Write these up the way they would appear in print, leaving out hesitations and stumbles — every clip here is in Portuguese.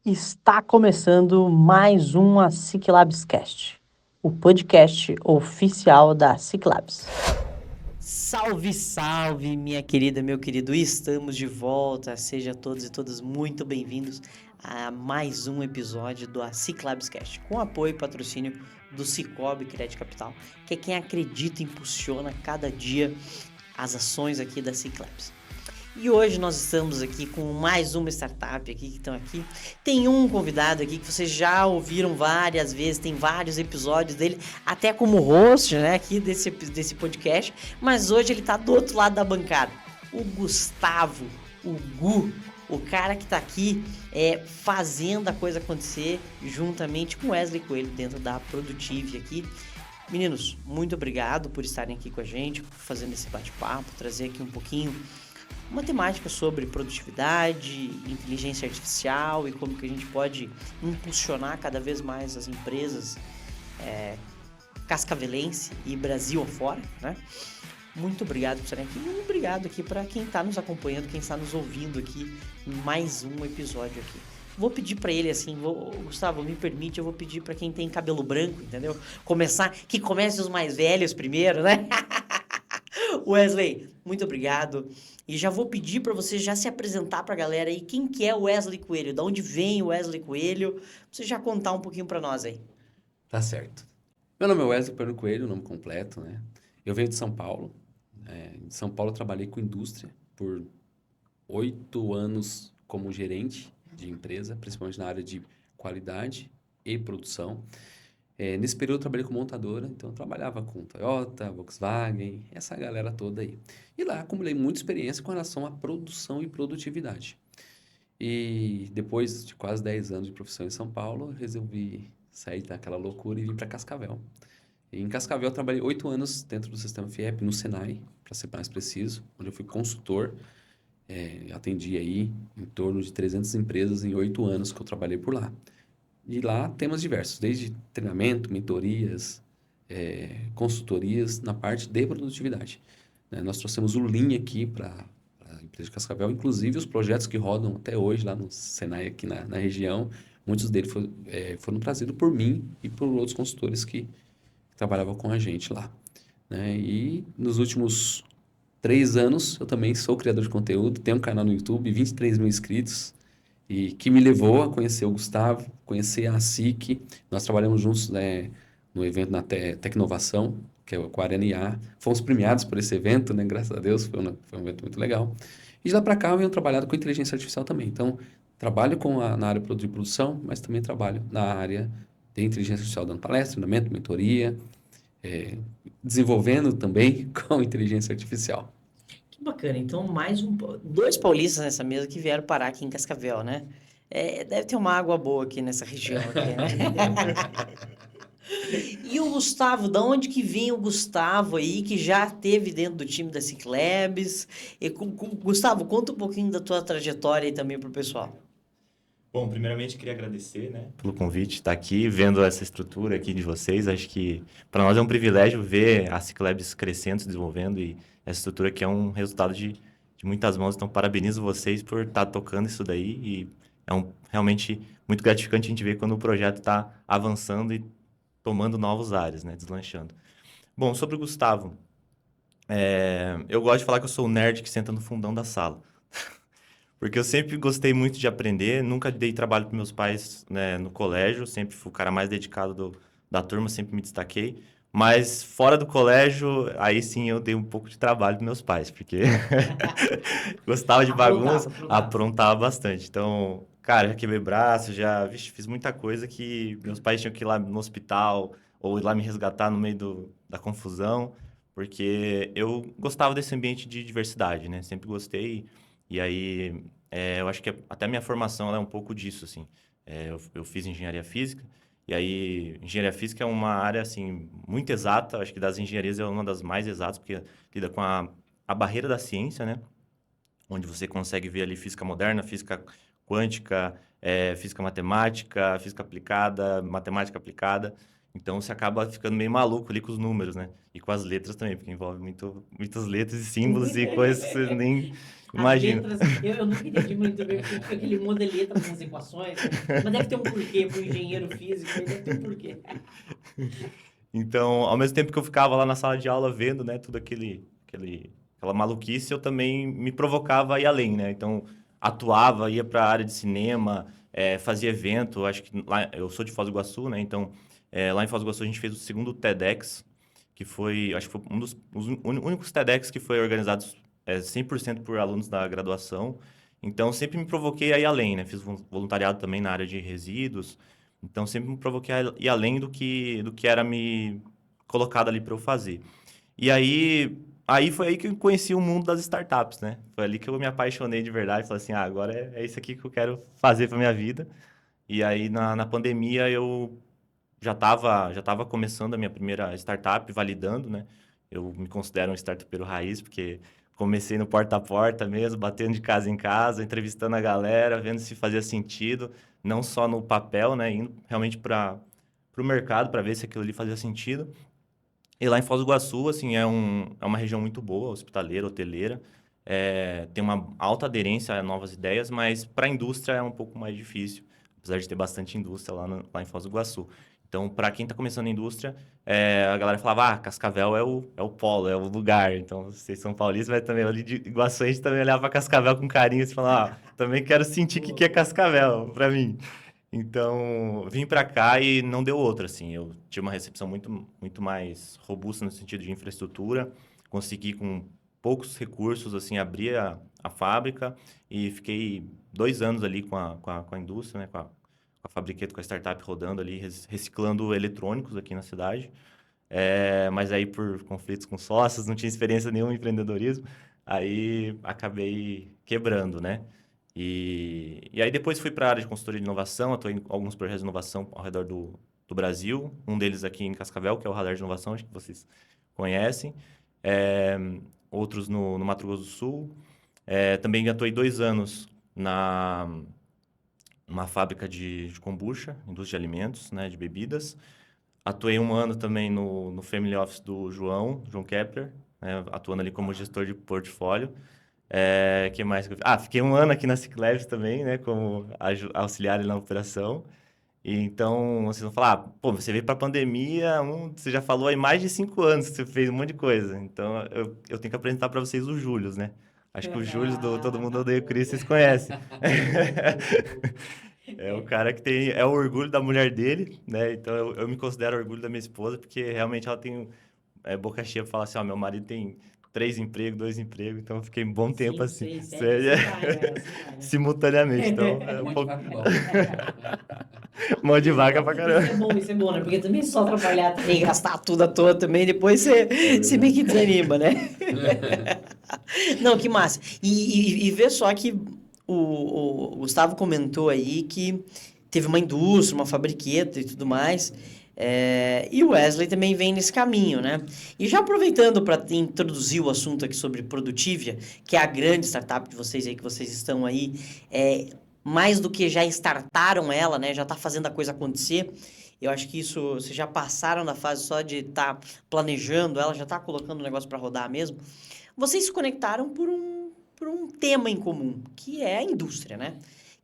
Está começando mais um Ciclabs Cast, o podcast oficial da Ciclabs. Salve, salve, minha querida, meu querido, estamos de volta, sejam todos e todas muito bem-vindos a mais um episódio do Ciclabs Cast, com apoio e patrocínio do Cicobi Crédito Capital, que é quem acredita e impulsiona cada dia as ações aqui da Ciclabs. E hoje nós estamos aqui com mais uma startup aqui que estão aqui. Tem um convidado aqui que vocês já ouviram várias vezes, tem vários episódios dele, até como host, né, aqui desse podcast. Mas hoje ele tá do outro lado da bancada. O Gustavo, o Gu, o cara que tá aqui fazendo a coisa acontecer juntamente com Wesley Coelho dentro da Produtive aqui. Meninos, muito obrigado por estarem aqui com a gente, fazendo esse bate-papo, trazer aqui um pouquinho uma temática sobre produtividade, inteligência artificial e como que a gente pode impulsionar cada vez mais as empresas cascavelense e Brasil afora, né? Muito obrigado por estarem aqui e muito obrigado aqui para quem está nos acompanhando, quem está nos ouvindo aqui em mais um episódio aqui. Vou pedir para ele assim, Gustavo, me permite, eu vou pedir para quem tem cabelo branco, entendeu? Que comece os mais velhos primeiro, né? Wesley, muito obrigado. E já vou pedir para você já se apresentar para a galera aí. Quem que é o Wesley Coelho? Da onde vem o Wesley Coelho? Pra você já contar um pouquinho para nós aí. Tá certo. Meu nome é Wesley Pedro Coelho, nome completo, né? Eu venho de São Paulo. Em São Paulo eu trabalhei com indústria por 8 anos como gerente de empresa, principalmente na área de qualidade e produção. Nesse período eu trabalhei com montadora, então eu trabalhava com Toyota, Volkswagen, essa galera toda aí. E lá acumulei muita experiência com relação à produção e produtividade. E depois de quase 10 anos de profissão em São Paulo, eu resolvi sair daquela loucura e vim para Cascavel. E em Cascavel eu trabalhei 8 anos dentro do sistema FIEP, no Senai, para ser mais preciso, onde eu fui consultor. Atendi aí em torno de 300 empresas em 8 anos que eu trabalhei por lá. E lá temas diversos, desde treinamento, mentorias, consultorias na parte de produtividade. Né? Nós trouxemos o Lean aqui para a empresa de Cascavel, inclusive os projetos que rodam até hoje lá no Senai, aqui na região, muitos deles foram trazidos por mim e por outros consultores que trabalhavam com a gente lá. Né? E nos últimos 3 anos eu também sou criador de conteúdo, tenho um canal no YouTube, 23 mil inscritos, e que me levou a conhecer o Gustavo, conhecer a SIC. Nós trabalhamos juntos, né, no evento na Tecnovação, que é com a Arena IA. Fomos premiados por esse evento, né? Graças a Deus, foi um evento muito legal. E de lá para cá eu venho trabalhado com inteligência artificial também. Então, trabalho na área de produção, mas também trabalho na área de inteligência artificial, dando palestra, treinamento, mentoria, desenvolvendo também com inteligência artificial. Que bacana. Então, dois paulistas nessa mesa que vieram parar aqui em Cascavel, né? Deve ter uma água boa aqui nessa região aqui, né? E o Gustavo, da onde que vem o Gustavo aí, que já esteve dentro do time da Ciclabs? Gustavo, conta um pouquinho da tua trajetória aí também pro pessoal. Bom, primeiramente queria agradecer, né, pelo convite, estar aqui vendo essa estrutura aqui de vocês. Acho que para nós é um privilégio ver a Ciclabs crescendo, se desenvolvendo e essa estrutura que é um resultado de muitas mãos. Então, parabenizo vocês por estar tocando isso daí e realmente muito gratificante a gente ver quando o projeto está avançando e tomando novos ares, né, deslanchando. Bom, sobre o Gustavo, eu gosto de falar que eu sou o nerd que senta no fundão da sala. Porque eu sempre gostei muito de aprender, nunca dei trabalho para meus pais, né, no colégio, sempre fui o cara mais dedicado da turma, sempre me destaquei. Mas fora do colégio, aí sim eu dei um pouco de trabalho para meus pais, porque gostava de bagunça, aprontava bastante. Então, cara, já quebrei braço, fiz muita coisa que meus pais tinham que ir lá no hospital ou ir lá me resgatar no meio da confusão, porque eu gostava desse ambiente de diversidade, né? Sempre gostei. E aí, eu acho que até a minha formação ela é um pouco disso, assim. Eu fiz engenharia física, e aí engenharia física é uma área, assim, muito exata. Acho que das engenharias é uma das mais exatas, porque lida com a barreira da ciência, né? Onde você consegue ver ali física moderna, física quântica, física aplicada, matemática aplicada. Então, você acaba ficando meio maluco ali com os números, né? E com as letras também, porque envolve muitas letras e símbolos e coisas que você nem Imagina. As letras, eu nunca entendi muito bem porque fica aquele monte de letras nas equações, né? Mas deve ter um porquê pro engenheiro físico, aí deve ter um porquê. Então, ao mesmo tempo que eu ficava lá na sala de aula vendo, né, tudo aquela maluquice, eu também me provocava a ir além, né? Então, atuava, ia para a área de cinema, fazia evento. Acho que lá, eu sou de Foz do Iguaçu, né? Então, lá em Foz do Iguaçu a gente fez o segundo TEDx, que foi, acho que foi um dos únicos TEDx que foi organizado 100% por alunos da graduação. Então, sempre me provoquei a ir além, né? Fiz voluntariado também na área de resíduos. Então, sempre me provoquei a ir além do que era me colocado ali para eu fazer. E aí foi aí que eu conheci o mundo das startups, né? Foi ali que eu me apaixonei de verdade. Falei assim, agora é isso aqui que eu quero fazer para minha vida. E aí, na pandemia, eu já tava começando a minha primeira startup, validando, né? Eu me considero um startupeiro raiz, porque comecei no porta a porta mesmo, batendo de casa em casa, entrevistando a galera, vendo se fazia sentido, não só no papel, né? Indo realmente para o mercado para ver se aquilo ali fazia sentido. E lá em Foz do Iguaçu, assim, é uma região muito boa, hospitaleira, hoteleira. Tem uma alta aderência a novas ideias, mas para a indústria é um pouco mais difícil, apesar de ter bastante indústria lá em Foz do Iguaçu. Então, para quem está começando a indústria, a galera falava, Cascavel é o polo, é o lugar. Então, vocês são paulistas, mas também ali de Iguaçu a gente também olhava para Cascavel com carinho e falava, também quero sentir o que é Cascavel para mim. Então, vim para cá e não deu outra, assim. Eu tive uma recepção muito, muito mais robusta no sentido de infraestrutura. Consegui, com poucos recursos, assim, abrir a fábrica e fiquei 2 anos ali com a indústria, né? Com a Fabriqueto, com a startup rodando ali, reciclando eletrônicos aqui na cidade. Mas aí, por conflitos com sócios, não tinha experiência nenhuma em empreendedorismo. Aí, acabei quebrando, né? E aí depois fui para a área de consultoria de inovação, atuei em alguns projetos de inovação ao redor do Brasil, um deles aqui em Cascavel, que é o Radar de Inovação, acho que vocês conhecem, é, outros no Mato Grosso do Sul. Também atuei 2 anos numa fábrica de kombucha, indústria de alimentos, né, de bebidas. Atuei 1 ano também no Family Office do João Kepler, né, atuando ali como gestor de portfólio. Que mais? Fiquei 1 ano aqui na Cicleves também, né? Como auxiliar ali na operação. E então, vocês vão falar, pô, você veio para a pandemia, você já falou aí mais de 5 anos que você fez um monte de coisa. Então, eu tenho que apresentar para vocês o Július, né? Acho que o Július do Todo Mundo Odeia o Chris, vocês conhecem. É o cara que é o orgulho da mulher dele, né? Então, eu me considero orgulho da minha esposa, porque realmente ela tem boca cheia para falar assim, meu marido tem 3 empregos, 2 empregos, então eu fiquei um bom tempo assim. Simultaneamente, então um pouco... Mão de vaca pra caramba. Isso é bom, né? Porque também só trabalhar também, gastar tudo à toa também, depois você meio que desanima, né? Não, que massa. E vê só que o Gustavo comentou aí que teve uma indústria, uma fabriqueta e tudo mais. E o Wesley também vem nesse caminho, né? E já aproveitando para introduzir o assunto aqui sobre Produtivia, que é a grande startup de vocês aí, que vocês estão aí, mais do que já startaram ela, né? Já está fazendo a coisa acontecer. Eu acho que isso, vocês já passaram da fase só de estar planejando ela, já está colocando o negócio para rodar mesmo. Vocês se conectaram por um tema em comum, que é a indústria, né?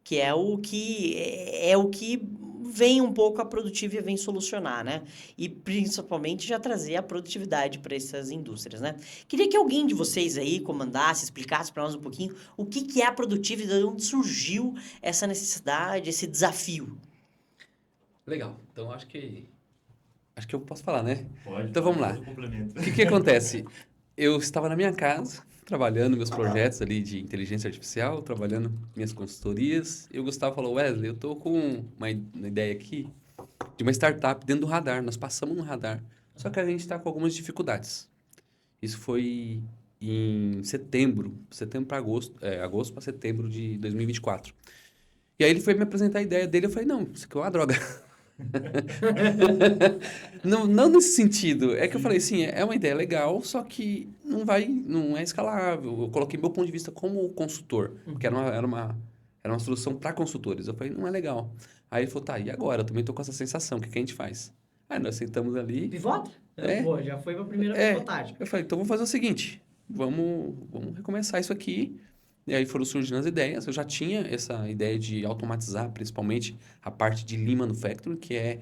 Que é o que vem um pouco a Produtivia vem solucionar, né? E principalmente já trazer a produtividade para essas indústrias, né? Queria que alguém de vocês aí comandasse, explicasse para nós um pouquinho o que é a Produtivia, de onde surgiu essa necessidade, esse desafio. Legal. Então, acho que eu posso falar, né? Pode. Então, vamos lá. O que acontece? Eu estava na minha casa, trabalhando meus projetos ali de inteligência artificial, trabalhando minhas consultorias, e o Gustavo falou, Wesley, eu tô com uma ideia aqui de uma startup dentro do Radar, nós passamos no Radar, só que a gente está com algumas dificuldades. Isso foi em setembro para agosto para setembro de 2024. E aí ele foi me apresentar a ideia dele, eu falei, não, isso aqui é uma droga. Não nesse sentido. É que eu falei assim, é uma ideia legal, só que não é escalável. Eu coloquei meu ponto de vista como consultor, porque era uma solução para consultores. Eu falei, não é legal. Aí ele falou, tá, e agora? Eu também tô com essa sensação, o que a gente faz? Aí nós sentamos ali. Pivota? Pô, já foi pra primeira pivotagem. Eu falei, então vamos fazer o seguinte, vamos recomeçar isso aqui. E aí foram surgindo as ideias. Eu já tinha essa ideia de automatizar, principalmente, a parte de Lean Manufacturing, que é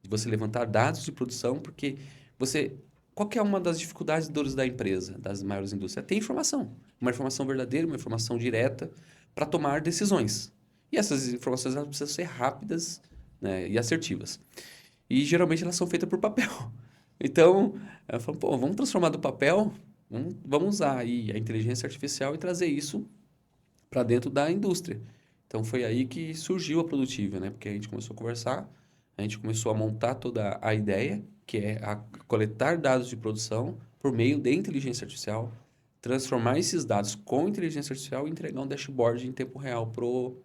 você levantar dados de produção, porque você... Qual que é uma das dificuldades e dores da empresa, das maiores indústrias? É ter informação. Uma informação verdadeira, uma informação direta para tomar decisões. E essas informações elas precisam ser rápidas, né, e assertivas. E geralmente elas são feitas por papel. Então, eu falo, pô, vamos transformar do papel, vamos usar aí a inteligência artificial e trazer isso para dentro da indústria. Então, foi aí que surgiu a Produtiva, né? Porque a gente começou a conversar, a gente começou a montar toda a ideia, que é a coletar dados de produção por meio de inteligência artificial, transformar esses dados com inteligência artificial e entregar um dashboard em tempo real pro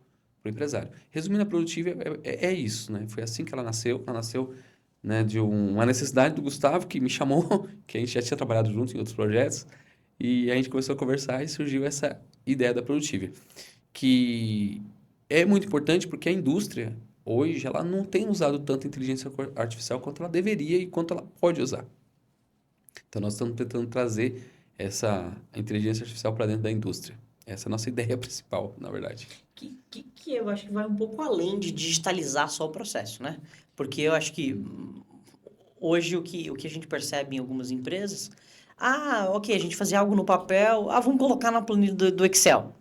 empresário. Resumindo, a Produtiva é isso, né? Foi assim que ela nasceu. Ela nasceu, né, de uma necessidade do Gustavo, que me chamou, que a gente já tinha trabalhado junto em outros projetos, e a gente começou a conversar e surgiu essa ideia da Produtiva, que é muito importante porque a indústria, hoje, ela não tem usado tanta inteligência artificial quanto ela deveria e quanto ela pode usar. Então, nós estamos tentando trazer essa inteligência artificial para dentro da indústria. Essa é a nossa ideia principal, na verdade. Que eu acho que vai um pouco além de digitalizar só o processo, né? Porque eu acho que hoje o que a gente percebe em algumas empresas, ok, a gente fazia algo no papel, vamos colocar na planilha do Excel.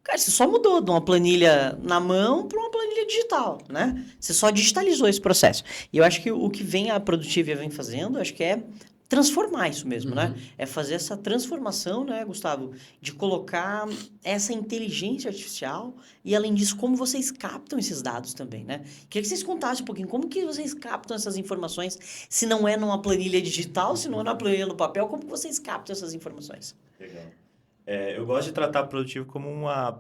Cara, você só mudou de uma planilha na mão para uma planilha digital, né? Você só digitalizou esse processo. E eu acho que o que a Produtiva vem fazendo, acho que é transformar isso mesmo, né? É fazer essa transformação, né, Gustavo? De colocar essa inteligência artificial e, além disso, como vocês captam esses dados também, né? Queria que vocês contassem um pouquinho como que vocês captam essas informações, se não é numa planilha digital, se não é numa planilha no papel, como que vocês captam essas informações? Legal. Eu gosto de tratar o Produtivo como uma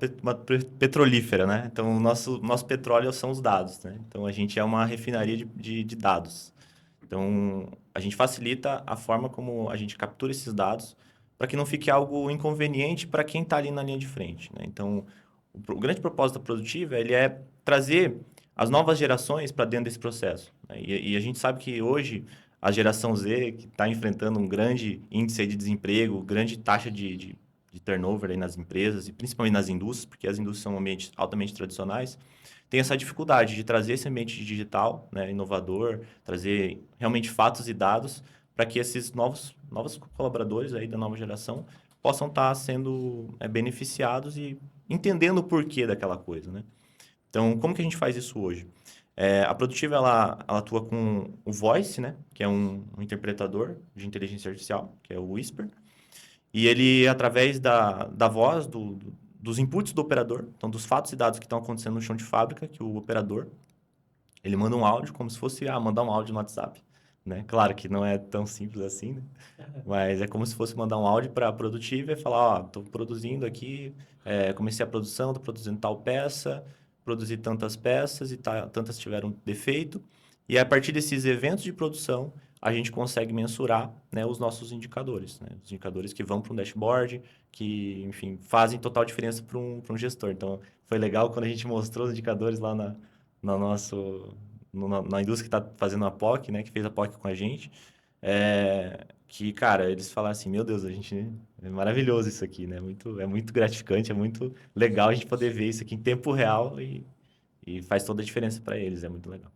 petrolífera, né? Então, o nosso petróleo são os dados, né? Então, a gente é uma refinaria de dados. Então, a gente facilita a forma como a gente captura esses dados para que não fique algo inconveniente para quem está ali na linha de frente, né? Então, o grande propósito da Produtiva, ele é trazer as novas gerações para dentro desse processo, né? E a gente sabe que hoje a geração Z, que está enfrentando um grande índice de desemprego, grande taxa de turnover aí nas empresas e principalmente nas indústrias, porque as indústrias são ambientes altamente tradicionais, tem essa dificuldade de trazer esse ambiente digital, né, inovador, trazer realmente fatos e dados para que esses novos colaboradores aí da nova geração possam estar sendo beneficiados e entendendo o porquê daquela coisa, né? Então, como que a gente faz isso hoje? A Produtiva, ela atua com o Voice, né, que é um interpretador de inteligência artificial, que é o Whisper. E ele, através da voz, dos inputs do operador, então dos fatos e dados que estão acontecendo no chão de fábrica, que o operador, ele manda um áudio como se fosse mandar um áudio no WhatsApp, né? Claro que não é tão simples assim, né? Mas é como se fosse mandar um áudio para a Produtiva e falar, estou produzindo aqui, comecei a produção, estou produzindo tal peça, produzi tantas peças e tantas tiveram defeito. E a partir desses eventos de produção, a gente consegue mensurar, né, os nossos indicadores, né? Os indicadores que vão para um dashboard, que, enfim, fazem total diferença para um gestor. Então, foi legal quando a gente mostrou os indicadores lá na indústria que está fazendo a POC, né, que fez a POC com a gente, que, cara, eles falaram assim, meu Deus, é maravilhoso isso aqui, né? É muito gratificante, é muito legal a gente poder ver isso aqui em tempo real e faz toda a diferença para eles, é muito legal.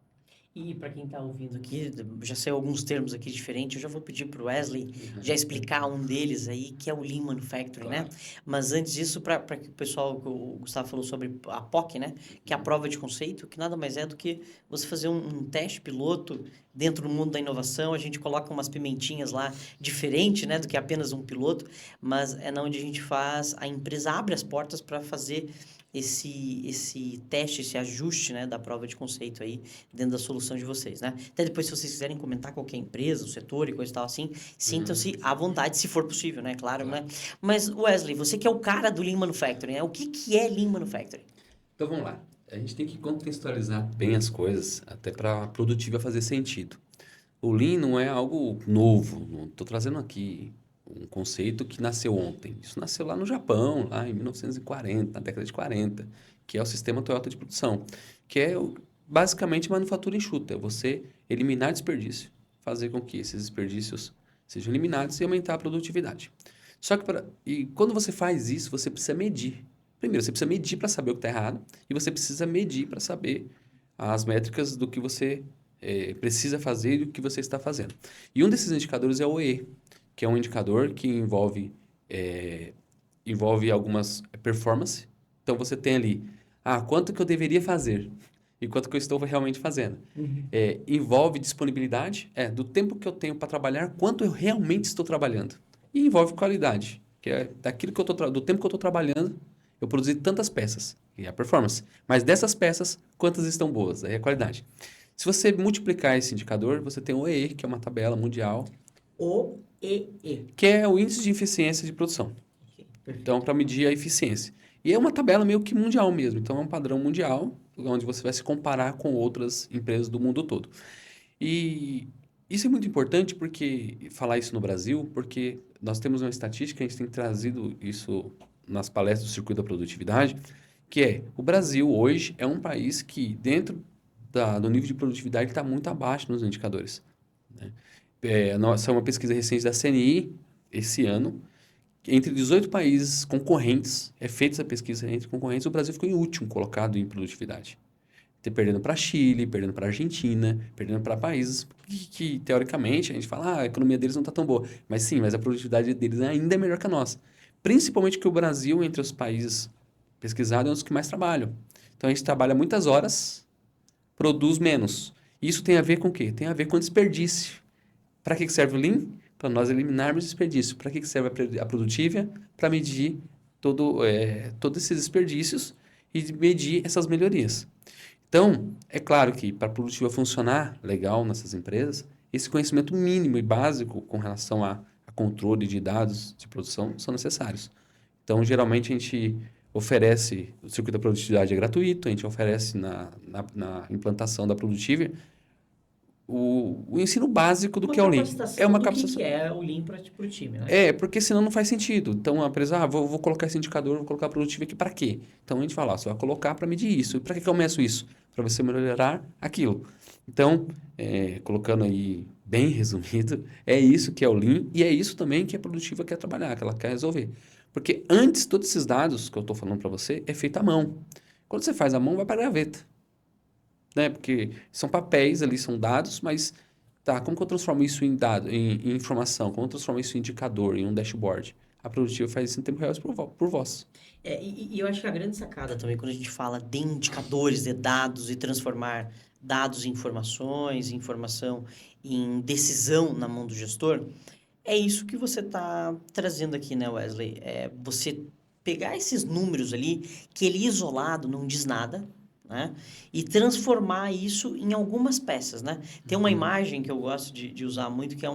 E para quem está ouvindo aqui, já saiu alguns termos aqui diferentes, eu já vou pedir para o Wesley já explicar um deles aí, que é o Lean Manufacturing, claro, né? Mas antes disso, para que o pessoal, o Gustavo falou sobre a POC, né? Que é a prova de conceito, que nada mais é do que você fazer um teste piloto dentro do mundo da inovação. A gente coloca umas pimentinhas lá diferente, né? Do que apenas um piloto, mas é onde a gente faz, a empresa abre as portas para fazer esse teste, esse ajuste, né, da prova de conceito aí dentro da solução de vocês, né? Até depois, se vocês quiserem comentar qualquer empresa, o setor e coisa e tal assim, sintam-se à vontade, se for possível, né? Claro, né? Mas, Wesley, você que é o cara do Lean Manufacturing, né? O que é Lean Manufacturing? Então, vamos lá. A gente tem que contextualizar bem as coisas, até para a Produtiva fazer sentido. O Lean não é algo novo, não estou trazendo aqui um conceito que nasceu ontem. Isso nasceu lá no Japão, lá em 1940, na década de 40, que é o sistema Toyota de produção, que é basicamente manufatura enxuta, você eliminar desperdício, fazer com que esses desperdícios sejam eliminados e aumentar a produtividade. Só que quando você faz isso, você precisa medir Primeiro, você precisa medir para saber o que está errado e você precisa medir para saber as métricas do que você precisa fazer e o que você está fazendo. E um desses indicadores é o OE, que é um indicador que envolve algumas performance. Então, você tem ali, quanto que eu deveria fazer e quanto que eu estou realmente fazendo. Envolve disponibilidade, do tempo que eu tenho para trabalhar, quanto eu realmente estou trabalhando. E envolve qualidade, que é daquilo que do tempo que eu estou trabalhando, eu produzi tantas peças, e é a performance. Mas dessas peças, quantas estão boas? Aí é a qualidade. Se você multiplicar esse indicador, você tem o OEE, que é uma tabela mundial. OEE. Que é o Índice de Eficiência de Produção. Então, para medir a eficiência. E é uma tabela meio que mundial mesmo. Então, é um padrão mundial, onde você vai se comparar com outras empresas do mundo todo. E isso é muito importante falar isso no Brasil, porque nós temos uma estatística, a gente tem trazido isso nas palestras do Circuito da Produtividade, que o Brasil hoje é um país que, dentro do nível de produtividade, está muito abaixo nos indicadores. Né? Essa é uma pesquisa recente da CNI, esse ano. Entre 18 países concorrentes, feita essa pesquisa entre concorrentes, o Brasil ficou em último colocado em produtividade. Perdendo para Chile, perdendo para Argentina, perdendo para países que, teoricamente, a gente fala, a economia deles não está tão boa. Mas sim, mas a produtividade deles ainda é melhor que a nossa. Principalmente que o Brasil, entre os países pesquisados, é um dos que mais trabalham. Então, a gente trabalha muitas horas, produz menos. Isso tem a ver com o quê? Tem a ver com desperdício. Para que serve o Lean? Para nós eliminarmos desperdício. Para que serve a Produtivia? Para medir todos esses desperdícios e medir essas melhorias. Então, é claro que para a Produtivia funcionar legal nessas empresas, esse conhecimento mínimo e básico com relação a controle de dados de produção são necessários. Então, geralmente, a gente oferece, o circuito da produtividade é gratuito, a gente oferece na implantação da Produtivia o ensino básico do que é o Lean. É uma capacitação. Que é o Lean para o time, né? Porque senão não faz sentido. Então, a empresa, vou colocar esse indicador, vou colocar a produtividade aqui para quê? Então, a gente fala, você vai colocar para medir isso. E para que eu meço isso? Para você melhorar aquilo. Então, colocando aí bem resumido, é isso que é o Lean e é isso também que a produtiva quer trabalhar, que ela quer resolver. Porque antes, todos esses dados que eu estou falando para você é feito à mão. Quando você faz à mão, vai para a gaveta. Né? Porque são papéis ali, são dados, mas como que eu transformo isso em informação? Como eu transformo isso em indicador, em um dashboard? A Produtiva faz isso em tempo real por voz. E eu acho que a grande sacada também, quando a gente fala de indicadores, de dados e transformar dados em informações, informação em decisão na mão do gestor, é isso que você está trazendo aqui, né, Wesley? Você pegar esses números ali, que ele isolado não diz nada, né? E transformar isso em algumas peças, né? Tem uma imagem que eu gosto de usar muito, que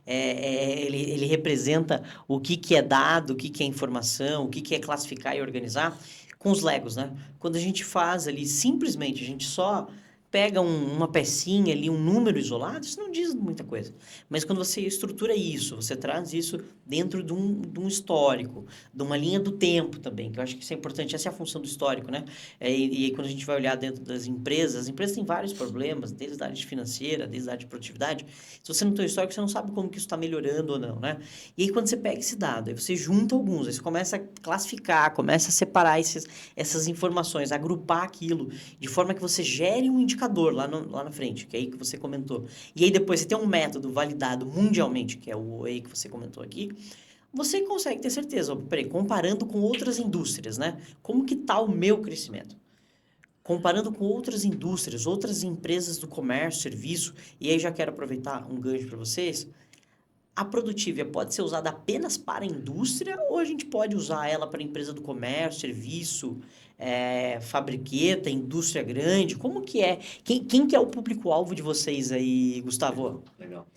ele representa o que é dado, o que é informação, o que é classificar e organizar com os Legos, né? Quando a gente faz ali, simplesmente, a gente só pega uma pecinha ali, um número isolado, isso não diz muita coisa. Mas quando você estrutura isso, você traz isso dentro de um histórico, de uma linha do tempo também, que eu acho que isso é importante. Essa é a função do histórico, né? E quando a gente vai olhar dentro das empresas, as empresas têm vários problemas, desde a área financeira, desde a área de produtividade. Se você não tem o histórico, você não sabe como que isso está melhorando ou não, né? E aí, quando você pega esse dado, aí você junta alguns, aí você começa a classificar, começa a separar essas informações, agrupar aquilo, de forma que você gere um indicador lá na frente, que é aí que você comentou. E aí depois você tem um método validado mundialmente, que é o OEI que você comentou aqui, você consegue ter certeza, comparando com outras indústrias, né? Como que está o meu crescimento? Comparando com outras indústrias, outras empresas do comércio, serviço, e aí já quero aproveitar um gancho para vocês, a Produtivia pode ser usada apenas para a indústria ou a gente pode usar ela para a empresa do comércio, serviço, fabriqueta, indústria grande? Como que é? Quem que é o público-alvo de vocês aí, Gustavo? Legal.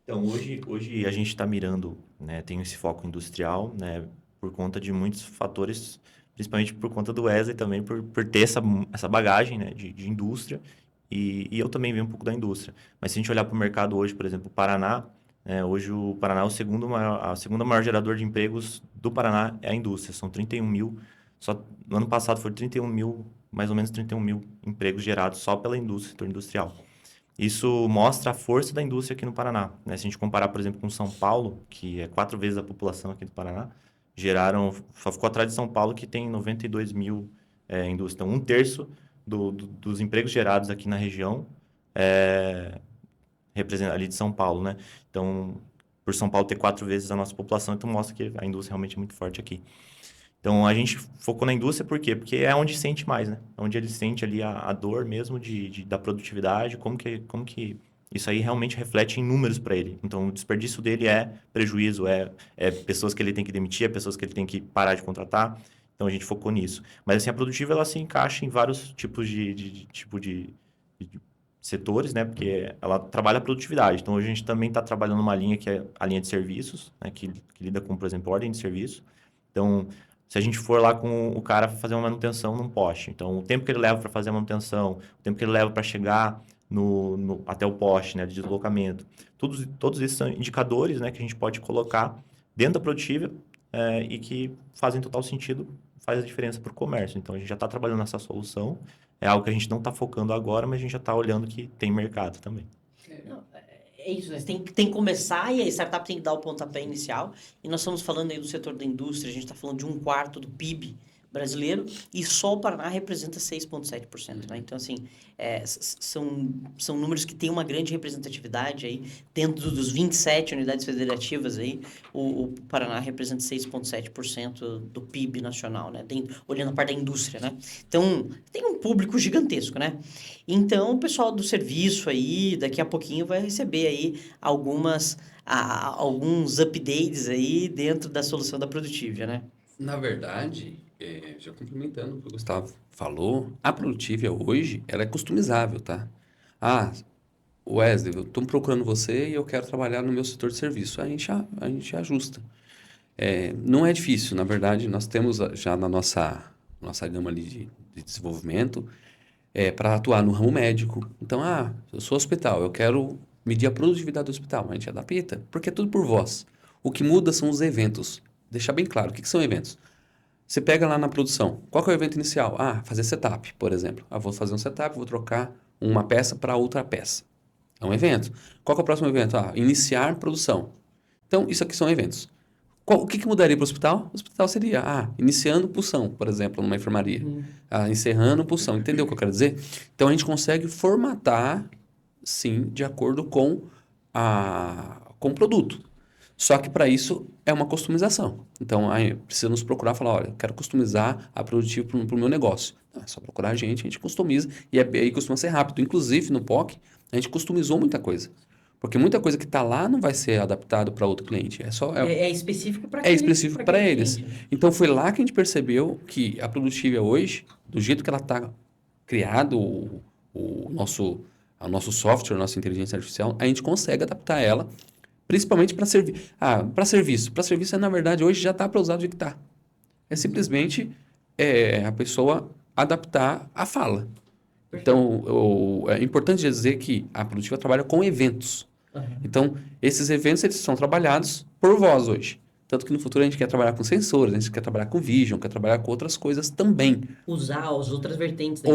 Então, hoje a gente está mirando, né, tem esse foco industrial, né, por conta de muitos fatores, principalmente por conta do Wesley também, por ter essa bagagem, né, de indústria, e eu também venho um pouco da indústria. Mas se a gente olhar para o mercado hoje, por exemplo, o Paraná, hoje o Paraná é a segunda maior gerador de empregos do Paraná é a indústria, são 31 mil. Só no ano passado foram 31 mil, mais ou menos 31 mil empregos gerados só pela indústria, setor industrial. Isso mostra a força da indústria aqui no Paraná, né? Se a gente comparar, por exemplo, com São Paulo, que é 4 vezes a população aqui do Paraná, só ficou atrás de São Paulo, que tem 92 mil indústrias. Então, um terço dos empregos gerados aqui na região representa ali de São Paulo, né? Então, por São Paulo ter 4 vezes a nossa população, então mostra que a indústria realmente é muito forte aqui. Então, a gente focou na indústria por quê? Porque é onde sente mais, né? Onde ele sente ali a dor mesmo da produtividade, como que isso aí realmente reflete em números para ele. Então, o desperdício dele é prejuízo, é pessoas que ele tem que demitir, é pessoas que ele tem que parar de contratar. Então, a gente focou nisso. Mas, assim, a produtiva, ela se encaixa em vários tipos de setores, né? Porque ela trabalha a produtividade. Então, hoje a gente também está trabalhando uma linha que é a linha de serviços, né? Que lida com, por exemplo, ordem de serviço. Então, se a gente for lá com o cara fazer uma manutenção num poste, então o tempo que ele leva para fazer a manutenção, o tempo que ele leva para chegar até o poste, né, de deslocamento, todos esses são indicadores, né, que a gente pode colocar dentro da produtiva e que fazem total sentido, faz a diferença para o comércio. Então a gente já está trabalhando nessa solução, é algo que a gente não está focando agora, mas a gente já está olhando que tem mercado também. Não, é isso, né? Tem que começar e a startup tem que dar o pontapé inicial. E nós estamos falando aí do setor da indústria, a gente está falando de 1/4 do PIB brasileiro e só o Paraná representa 6,7%, né? Então, assim, são números que têm uma grande representatividade aí. Dentro dos 27 unidades federativas aí, o Paraná representa 6,7% do PIB nacional, né? Olhando a parte da indústria, né? Então, tem um público gigantesco, né? Então, o pessoal do serviço aí, daqui a pouquinho vai receber aí alguns updates aí dentro da solução da Produtivia, né? Na verdade, já complementando o que o Gustavo falou, a Produtivia hoje, ela é customizável, tá? Ah, Wesley, eu estou procurando você e eu quero trabalhar no meu setor de serviço. A gente ajusta. Não é difícil, na verdade, nós temos já na nossa gama ali de desenvolvimento para atuar no ramo médico. Então, eu sou hospital, eu quero medir a produtividade do hospital. A gente adapta, porque é tudo por voz. O que muda são os eventos. Deixar bem claro, o que são eventos? Você pega lá na produção, qual que é o evento inicial? Fazer setup, por exemplo. Vou fazer um setup, vou trocar uma peça para outra peça. É um evento. Qual que é o próximo evento? Iniciar produção. Então, isso aqui são eventos. O que mudaria para o hospital? O hospital seria, iniciando pulsão, por exemplo, numa enfermaria. Encerrando pulsão. Entendeu o que eu quero dizer? Então, a gente consegue formatar, sim, de acordo com o produto. Só que para isso é uma customização. Então, aí precisa nos procurar e falar, olha, eu quero customizar a Produtiva para o meu negócio. É só procurar a gente customiza. E aí costuma ser rápido. Inclusive, no POC, a gente customizou muita coisa. Porque muita coisa que está lá não vai ser adaptado para outro cliente. É específico para específico para eles. Cliente, né? Então, foi lá que a gente percebeu que a Produtiva hoje, do jeito que ela está criado, o nosso software, a nossa inteligência artificial, a gente consegue adaptar ela principalmente para serviço. Para serviço, na verdade, hoje já está para usar do jeito que está. É simplesmente a pessoa adaptar a fala. Então, é importante dizer que a Produtiva trabalha com eventos. Então, esses eventos eles são trabalhados por voz hoje. Tanto que no futuro a gente quer trabalhar com sensores, a gente quer trabalhar com vision, quer trabalhar com outras coisas também. Usar as outras vertentes da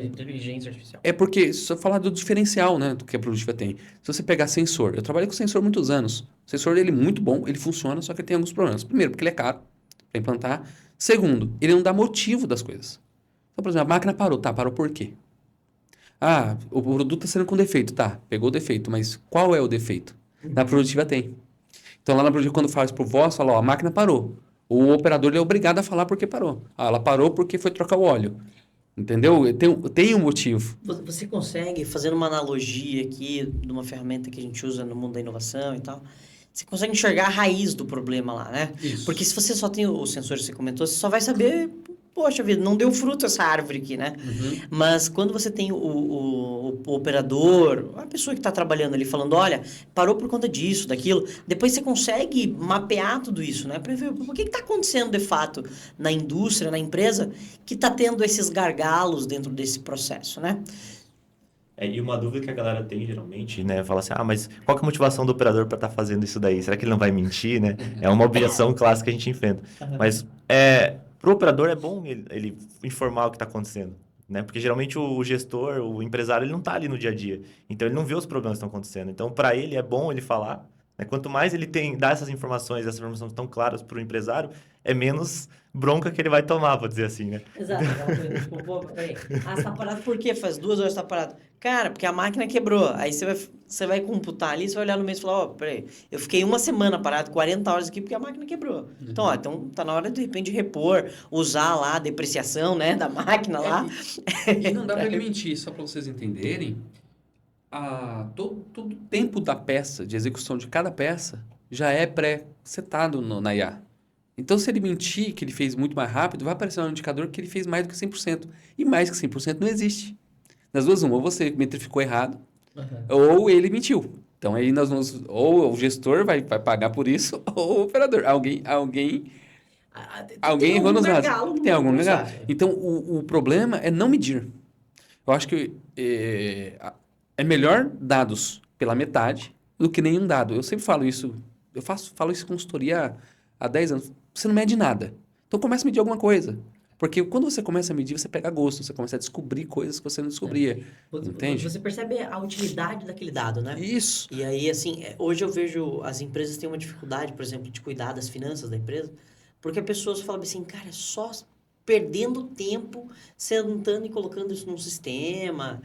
inteligência artificial. É porque, se eu falar do diferencial, né, do que a Produtiva tem. Se você pegar sensor, eu trabalhei com sensor há muitos anos. O sensor ele é muito bom, ele funciona, só que ele tem alguns problemas. Primeiro, porque ele é caro para implantar. Segundo, ele não dá motivo das coisas. Então, por exemplo, a máquina parou. Parou por quê? O produto está sendo com defeito. Pegou o defeito, mas qual é o defeito? Na Produtiva tem. Então, lá na Produtiva, quando faz por voz, fala, a máquina parou. O operador ele é obrigado a falar porque parou. Ela parou porque foi trocar o óleo. Entendeu? Tem um motivo. Você consegue, fazendo uma analogia aqui de uma ferramenta que a gente usa no mundo da inovação e tal, você consegue enxergar a raiz do problema lá, né? Isso. Porque se você só tem o sensor que você comentou, você só vai saber, poxa vida, não deu fruto essa árvore aqui, né? Mas quando você tem o operador, a pessoa que está trabalhando ali falando, olha, parou por conta disso, daquilo, depois você consegue mapear tudo isso, né? Para ver o que está acontecendo de fato na indústria, na empresa, que está tendo esses gargalos dentro desse processo, né? E uma dúvida que a galera tem geralmente, né? Fala assim, mas qual que é a motivação do operador para estar fazendo isso daí? Será que ele não vai mentir, né? É uma objeção clássica que a gente enfrenta. Mas para o operador é bom ele informar o que está acontecendo, né? Porque geralmente o gestor, o empresário, ele não está ali no dia a dia. Então, ele não vê os problemas que estão acontecendo. Então, para ele é bom ele falar, né? Quanto mais ele dá essas informações tão claras para o empresário, é menos bronca que ele vai tomar, vou dizer assim, né? Exato, aquela coisa, tipo, pô, peraí. Ah, você tá parado por quê? Faz 2 horas que tá parado. Cara, porque a máquina quebrou. Aí você vai computar ali, você vai olhar no mês e falar, ó, peraí, eu fiquei uma semana parado, 40 horas aqui porque a máquina quebrou. Então, ó, então tá na hora de repente repor, usar lá a depreciação, né, da máquina lá. E não dá para ele mentir, só para vocês entenderem, todo o tempo da peça, de execução de cada peça, já é pré-setado na IA. Então, se ele mentir que ele fez muito mais rápido, vai aparecer um indicador que ele fez mais do que 100%. E mais que 100% não existe. Nas duas, ou você metrificou errado, ou ele mentiu. Então, aí nós vamos... Ou o gestor vai pagar por isso, ou o operador. Alguém errou nos dados. Tem algum gargalo. Então, o problema é não medir. Eu acho que é melhor dados pela metade do que nenhum dado. Eu sempre falo isso. Falo isso em consultoria há 10 anos. Você não mede nada. Então, comece a medir alguma coisa. Porque quando você começa a medir, você pega gosto. Você começa a descobrir coisas que você não descobria. Entende? Você percebe a utilidade daquele dado, né? Isso. E aí, assim, hoje eu vejo as empresas têm uma dificuldade, por exemplo, de cuidar das finanças da empresa, porque as pessoas falam assim, cara, é só perdendo tempo sentando e colocando isso num sistema.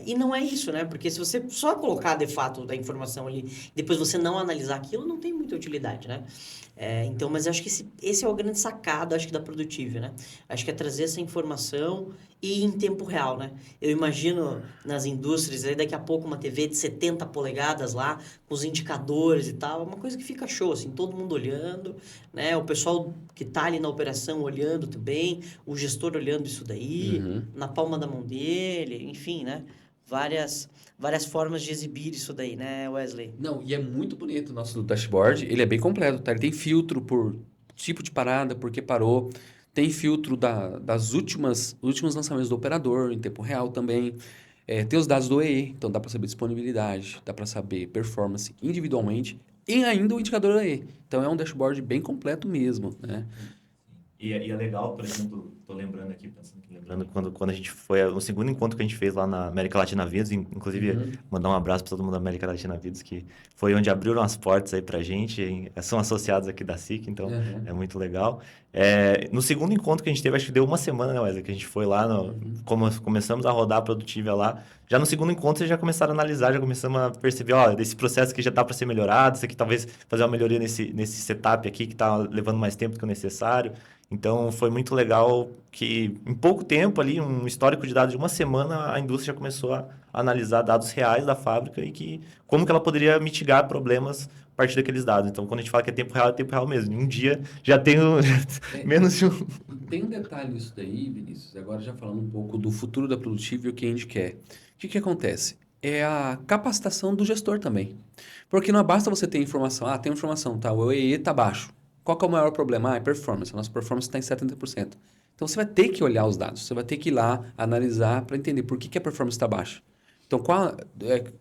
E não é isso, né? Porque se você só colocar, de fato, a informação ali, depois você não analisar aquilo, não tem muita utilidade, né? Então, mas acho que esse é o grande sacado, acho que, da Produtive, né? Acho que é trazer essa informação e em tempo real, né? Eu imagino nas indústrias, aí daqui a pouco uma TV de 70 polegadas lá, com os indicadores e tal, uma coisa que fica show, assim, todo mundo olhando, né? O pessoal que tá ali na operação olhando também, o gestor olhando isso daí, na palma da mão dele, enfim, né? Várias formas de exibir isso daí, né, Wesley? Não, e é muito bonito o nosso dashboard. Ele é bem completo, tá? Ele tem filtro por tipo de parada, por que parou. Tem filtro dos últimos lançamentos do operador, em tempo real também. Tem os dados do EE, então dá para saber disponibilidade, dá para saber performance individualmente e ainda o indicador do EE. Então é um dashboard bem completo mesmo, né? E é legal, por exemplo, tô lembrando aqui, quando a gente foi, o segundo encontro que a gente fez lá na América Latina Vidas, inclusive mandar um abraço para todo mundo da América Latina Vidas, que foi onde abriram as portas aí pra gente, são associados aqui da SIC, então é muito legal. No segundo encontro que a gente teve, acho que deu uma semana, né, Wesley, que a gente foi lá, começamos a rodar a Produtiva lá, já no segundo encontro vocês já começaram a analisar, já começamos a perceber, ó, desse processo que já dá para ser melhorado, isso aqui talvez fazer uma melhoria nesse setup aqui que tá levando mais tempo do que o necessário. Então, foi muito legal que, em pouco tempo ali, um histórico de dados de uma semana, a indústria já começou a analisar dados reais da fábrica e como que ela poderia mitigar problemas a partir daqueles dados. Então, quando a gente fala que é tempo real mesmo. Em um dia, já tenho menos de um... Tem um detalhe nisso daí, Vinícius, agora já falando um pouco do futuro da Produtive e o que a gente quer. O que acontece? É a capacitação do gestor também. Porque não basta você ter informação. Tem informação, tá? O EE tá baixo. Qual que é o maior problema? É performance. A nossa performance está em 70%. Então, você vai ter que olhar os dados. Você vai ter que ir lá, analisar para entender por que a performance está baixa. Então,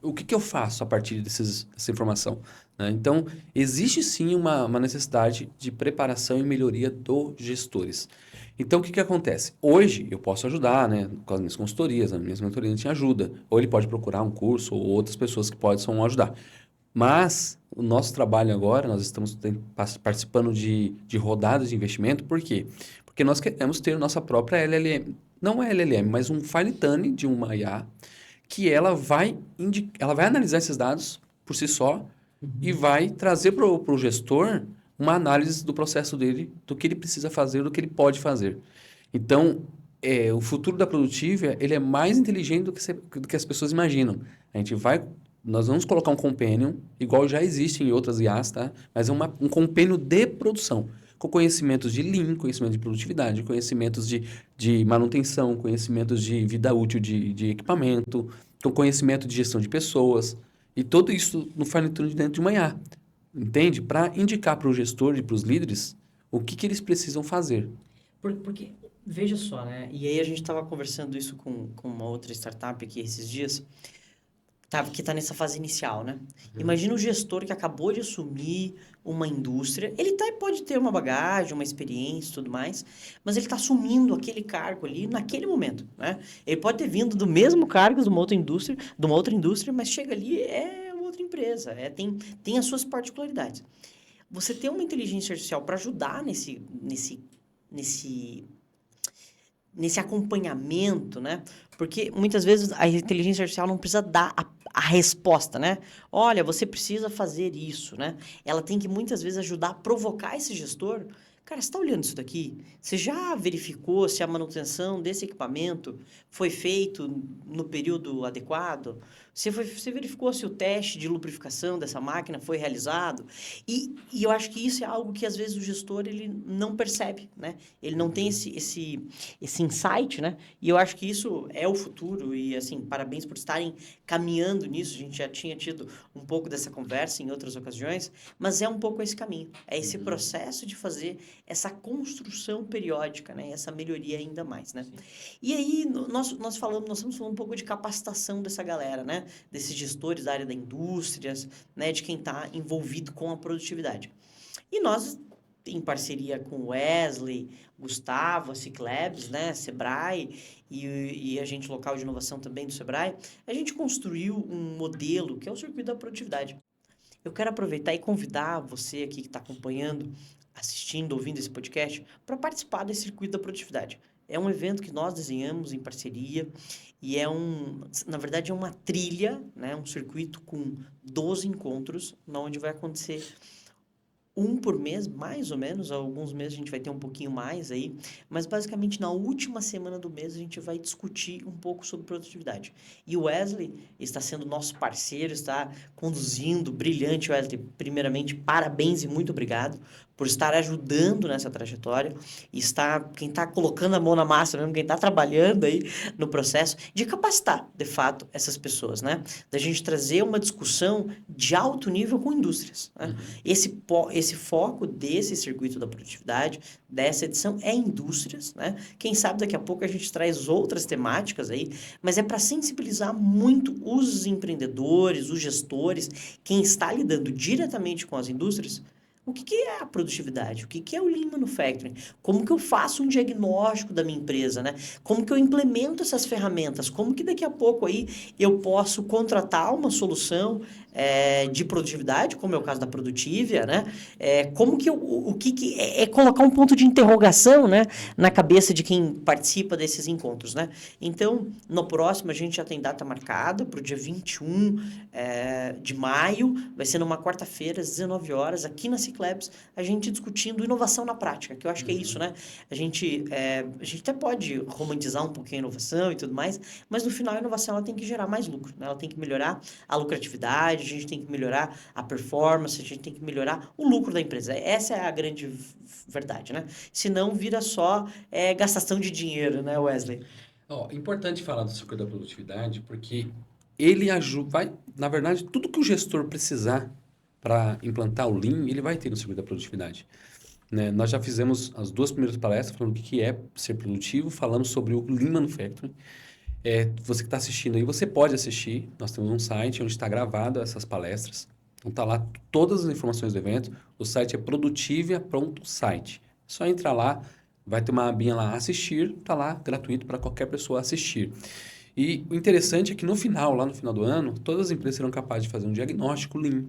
o que eu faço a partir dessa informação? Né? Então, existe sim uma necessidade de preparação e melhoria dos gestores. Então, o que acontece? Hoje, eu posso ajudar, né? Com as minhas consultorias, as minhas mentorias, a gente ajuda. Ou ele pode procurar um curso ou outras pessoas que possam ajudar. Mas o nosso trabalho agora, nós estamos participando de rodadas de investimento, por quê? Porque nós queremos ter nossa própria LLM, não é LLM, mas um fine tuning de uma IA, que ela vai analisar esses dados por si só e vai trazer para o gestor uma análise do processo dele, do que ele precisa fazer, do que ele pode fazer. Então, o futuro da Produtiva, ele é mais inteligente do que as pessoas imaginam. Nós vamos colocar um companion, igual já existe em outras IAs, tá? Mas é um companion de produção, com conhecimentos de Lean, conhecimentos de produtividade, conhecimentos de manutenção, conhecimentos de vida útil de equipamento, com conhecimento de gestão de pessoas, e tudo isso no fine tuning dentro de uma IA, entende? Para indicar para o gestor e para os líderes o que eles precisam fazer. Porque, veja só, né? E aí a gente estava conversando isso com uma outra startup aqui esses dias, que está nessa fase inicial, né? Imagina o gestor que acabou de assumir uma indústria. Ele pode ter uma bagagem, uma experiência e tudo mais, mas ele está assumindo aquele cargo ali naquele momento, né? Ele pode ter vindo do mesmo cargo de uma outra indústria, mas chega ali, é outra empresa. empresa, tem as suas particularidades. Você ter uma inteligência artificial para ajudar nesse acompanhamento, né? Porque muitas vezes a inteligência artificial não precisa dar a resposta, né? Olha, você precisa fazer isso, né? Ela tem que muitas vezes ajudar a provocar esse gestor. Cara, você está olhando isso daqui? Você já verificou se a manutenção desse equipamento foi feito no período adequado? Você verificou se o teste de lubrificação dessa máquina foi realizado? E eu acho que isso é algo que, às vezes, o gestor ele não percebe, né? Ele não tem esse insight, né? E eu acho que isso é o futuro. E, assim, parabéns por estarem caminhando nisso. A gente já tinha tido um pouco dessa conversa em outras ocasiões, mas é um pouco esse caminho. É esse processo de fazer essa construção periódica, né? Essa melhoria ainda mais, né? Sim. E aí, nós estamos falando um pouco de capacitação dessa galera, né? Desses gestores da área da indústrias, né? De quem está envolvido com a produtividade. E nós, em parceria com o Wesley, Gustavo, a Ciclabs, né? Sebrae e agente local de inovação também do Sebrae, a gente construiu um modelo que é o circuito da produtividade. Eu quero aproveitar e convidar você aqui que está acompanhando, assistindo, ouvindo esse podcast, para participar desse circuito da produtividade. É um evento que nós desenhamos em parceria e na verdade é uma trilha, né? Um circuito com 12 encontros, onde vai acontecer um por mês, mais ou menos. Alguns meses a gente vai ter um pouquinho mais aí, mas basicamente na última semana do mês a gente vai discutir um pouco sobre produtividade. E o Wesley está sendo nosso parceiro, está conduzindo, brilhante, Wesley. Primeiramente, parabéns e muito obrigado por estar ajudando nessa trajetória e quem está colocando a mão na massa mesmo, quem está trabalhando aí no processo de capacitar, de fato, essas pessoas, né? Da gente trazer uma discussão de alto nível com indústrias, né? Esse foco desse circuito da produtividade, dessa edição, é indústrias, né? Quem sabe daqui a pouco a gente traz outras temáticas aí, mas é para sensibilizar muito os empreendedores, os gestores, quem está lidando diretamente com as indústrias. O que é a produtividade? O que é o Lean Manufacturing? Como que eu faço um diagnóstico da minha empresa, né? Como que eu implemento essas ferramentas? Como que daqui a pouco aí eu posso contratar uma solução de produtividade, como é o caso da Produtivia, né? Como que o que é colocar um ponto de interrogação, né, na cabeça de quem participa desses encontros, né? Então, no próximo, a gente já tem data marcada para o dia 21 de maio, vai ser numa quarta-feira, às 19 horas, aqui na Ciclabs, a gente discutindo inovação na prática, que eu acho que é isso, né? A gente até pode romantizar um pouquinho a inovação e tudo mais, mas no final a inovação ela tem que gerar mais lucro, né? Ela tem que melhorar a lucratividade, a gente tem que melhorar a performance, a gente tem que melhorar o lucro da empresa. Essa é a grande verdade, né? Senão vira só gastação de dinheiro, né, Wesley? Importante falar do circuito da produtividade, porque ele vai, na verdade, tudo que o gestor precisar para implantar o Lean, ele vai ter no circuito da produtividade. Né? Nós já fizemos as 2 primeiras palestras falando o que é ser produtivo, falamos sobre o Lean Manufacturing. Você que está assistindo aí, você pode assistir. Nós temos um site onde está gravado essas palestras. Então está lá todas as informações do evento. O site é produtivia.site. É só entrar lá, vai ter uma abinha lá, assistir, está lá, gratuito para qualquer pessoa assistir. E o interessante é que no final do ano, todas as empresas serão capazes de fazer um diagnóstico Lean.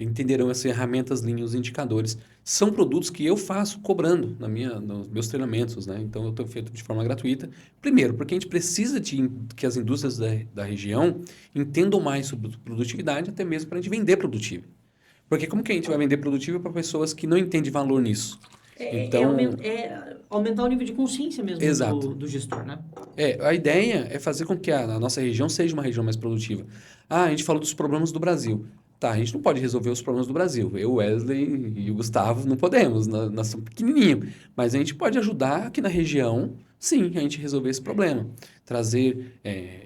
Entenderão as ferramentas Lean, os indicadores. São produtos que eu faço cobrando nos meus treinamentos, né? Então, eu tenho feito de forma gratuita. Primeiro, porque a gente precisa que as indústrias da região entendam mais sobre produtividade, até mesmo para a gente vender produtivo. Porque como que a gente vai vender produtivo para pessoas que não entendem valor nisso? Aumentar o nível de consciência mesmo do gestor, né? A ideia é fazer com que a nossa região seja uma região mais produtiva. A gente falou dos problemas do Brasil. Tá, a gente não pode resolver os problemas do Brasil. Eu, Wesley e o Gustavo não podemos, nós somos pequenininhos. Mas a gente pode ajudar aqui na região, sim, a gente resolver esse problema. Trazer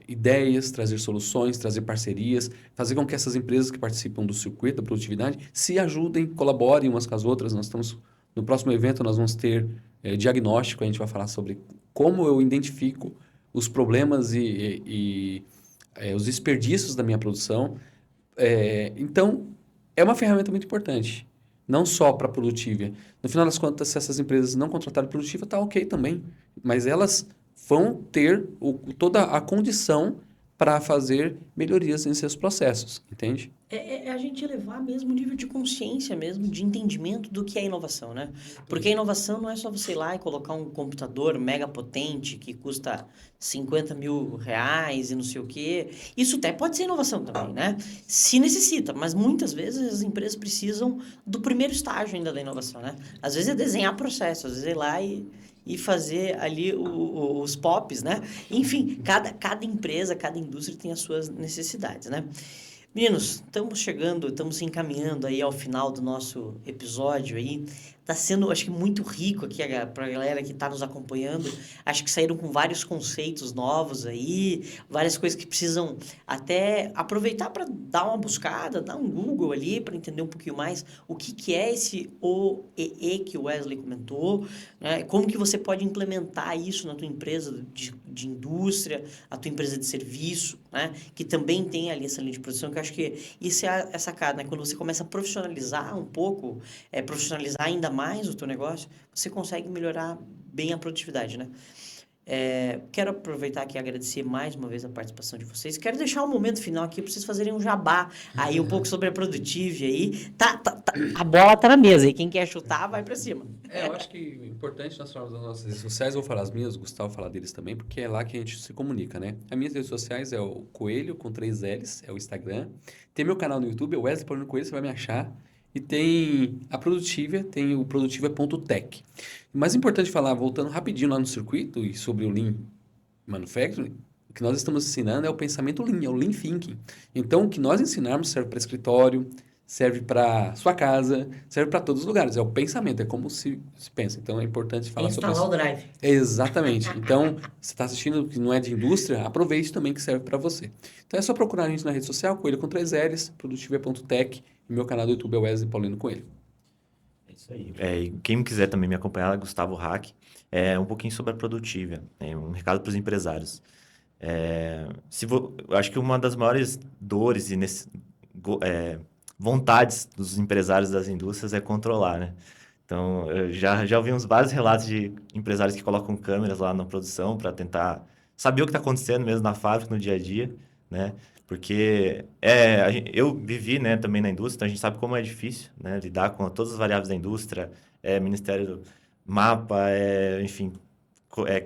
ideias, trazer soluções, trazer parcerias, fazer com que essas empresas que participam do circuito da produtividade se ajudem, colaborem umas com as outras. No próximo evento nós vamos ter diagnóstico, a gente vai falar sobre como eu identifico os problemas e os desperdícios da minha produção. Então, é uma ferramenta muito importante, não só para a Produtivia. No final das contas, se essas empresas não contratarem Produtivia, está ok também, mas elas vão ter toda a condição para fazer melhorias em seus processos, entende? É a gente elevar mesmo o nível de consciência mesmo, de entendimento do que é inovação, né? Porque a inovação não é só você ir lá e colocar um computador mega potente que custa 50 mil reais e não sei o quê. Isso até pode ser inovação também, né? Se necessita, mas muitas vezes as empresas precisam do primeiro estágio ainda da inovação, né? Às vezes é desenhar processo, às vezes é ir lá e fazer ali os POPs, né? Enfim, cada empresa, cada indústria tem as suas necessidades, né? Meninos, estamos encaminhando aí ao final do nosso episódio aí. Tá sendo, acho que, muito rico aqui pra galera que tá nos acompanhando. Acho que saíram com vários conceitos novos aí, várias coisas que precisam até aproveitar para dar uma buscada, dar um Google ali para entender um pouquinho mais o que é esse OEE que o Wesley comentou, né? Como que você pode implementar isso na tua empresa de indústria, a tua empresa de serviço, né? Que também tem ali essa linha de produção, que eu acho que isso é a sacada, né? Quando você começa a profissionalizar um pouco, profissionalizar ainda mais o teu negócio, você consegue melhorar bem a produtividade, né? Quero aproveitar aqui e agradecer mais uma vez a participação de vocês. Quero deixar um momento final aqui para vocês fazerem um jabá aí, um pouco sobre a Productive aí. A bola tá na mesa e quem quer chutar, vai para cima. Eu acho que é importante nós falarmos das nossas redes sociais. Eu vou falar as minhas, o Gustavo vai falar deles também, porque é lá que a gente se comunica, né? As minhas redes sociais é o Coelho, com 3 L's, é o Instagram. Tem meu canal no YouTube, é o Wesley Paulino Coelho, você vai me achar. E tem a Produtivia, tem o produtivia.tech. O mais importante falar, voltando rapidinho lá no circuito e sobre o Lean Manufacturing, o que nós estamos ensinando é o pensamento Lean, é o Lean Thinking. Então, o que nós ensinarmos serve para escritório, serve para sua casa, serve para todos os lugares. É o pensamento, é como se pensa. Então, é importante falar sobre isso. Instalar o Drive. Exatamente. Então, você está assistindo que não é de indústria, aproveite também que serve para você. Então, é só procurar a gente na rede social, Coelho com 3 L's, produtivia.tech, e meu canal do YouTube é Wesley Paulino Coelho. É isso aí. E quem quiser também me acompanhar, Gustavo Hack, um pouquinho sobre a Produtivia, um recado para os empresários. Eu acho que uma das maiores dores e vontades dos empresários das indústrias é controlar, né? Então, eu já ouvi vários relatos de empresários que colocam câmeras lá na produção para tentar saber o que está acontecendo mesmo na fábrica, no dia a dia, né? Porque eu vivi, né, também na indústria, então a gente sabe como é difícil, né, lidar com todas as variáveis da indústria, Ministério Mapa, enfim,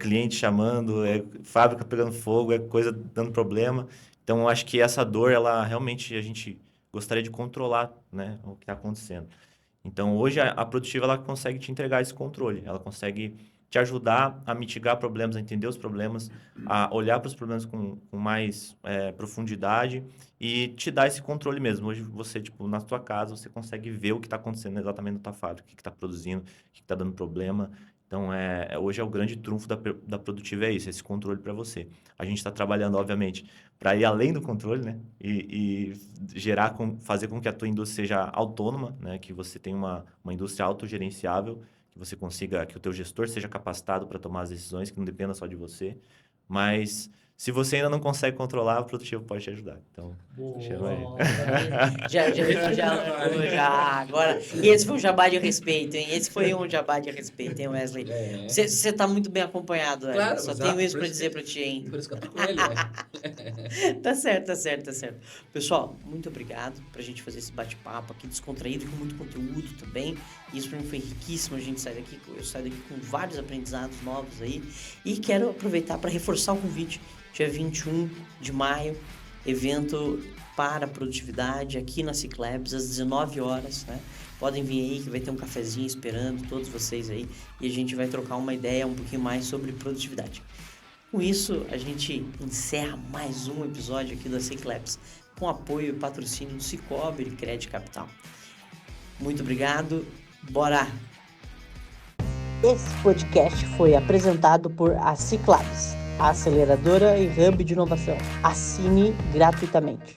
cliente chamando, fábrica pegando fogo, coisa dando problema. Então, eu acho que essa dor, ela realmente a gente gostaria de controlar, né, o que está acontecendo. Então, hoje a Produtiva ela consegue te entregar esse controle, ela consegue te ajudar a mitigar problemas, a entender os problemas, a olhar para os problemas com mais profundidade e te dar esse controle mesmo. Hoje você, na sua casa, você consegue ver o que está acontecendo exatamente na tua fábrica, o que está produzindo, o que está dando problema. Então, hoje é o grande trunfo da Produtiva, esse controle para você. A gente está trabalhando, obviamente, para ir além do controle, né? E fazer com que a tua indústria seja autônoma, né? Que você tenha uma indústria autogerenciável, que você consiga, que o teu gestor seja capacitado para tomar as decisões, que não dependa só de você. Mas, se você ainda não consegue controlar, o Produtivo pode te ajudar. Então, chama aí. Já, agora. E esse foi um jabá de respeito, hein? Esse foi um jabá de respeito, hein, Wesley? Você tá muito bem acompanhado, claro, só tenho isso para dizer para ti, hein? Por isso que eu tô com ele, Tá certo. Pessoal, muito obrigado pra gente fazer esse bate-papo aqui descontraído, com muito conteúdo também. Isso pra mim foi riquíssimo, a gente sai daqui, eu saio daqui com vários aprendizados novos aí. E quero aproveitar para reforçar o convite. Dia 21 de maio, evento para a produtividade aqui na Ciclabs, às 19 horas, né? Podem vir aí que vai ter um cafezinho esperando todos vocês aí e a gente vai trocar uma ideia um pouquinho mais sobre produtividade. Com isso, a gente encerra mais um episódio aqui da Ciclabs com apoio e patrocínio do Cicobi Crédito Capital. Muito obrigado, bora! Esse podcast foi apresentado por a Ciclabs, a aceleradora e hub de inovação. Assine gratuitamente.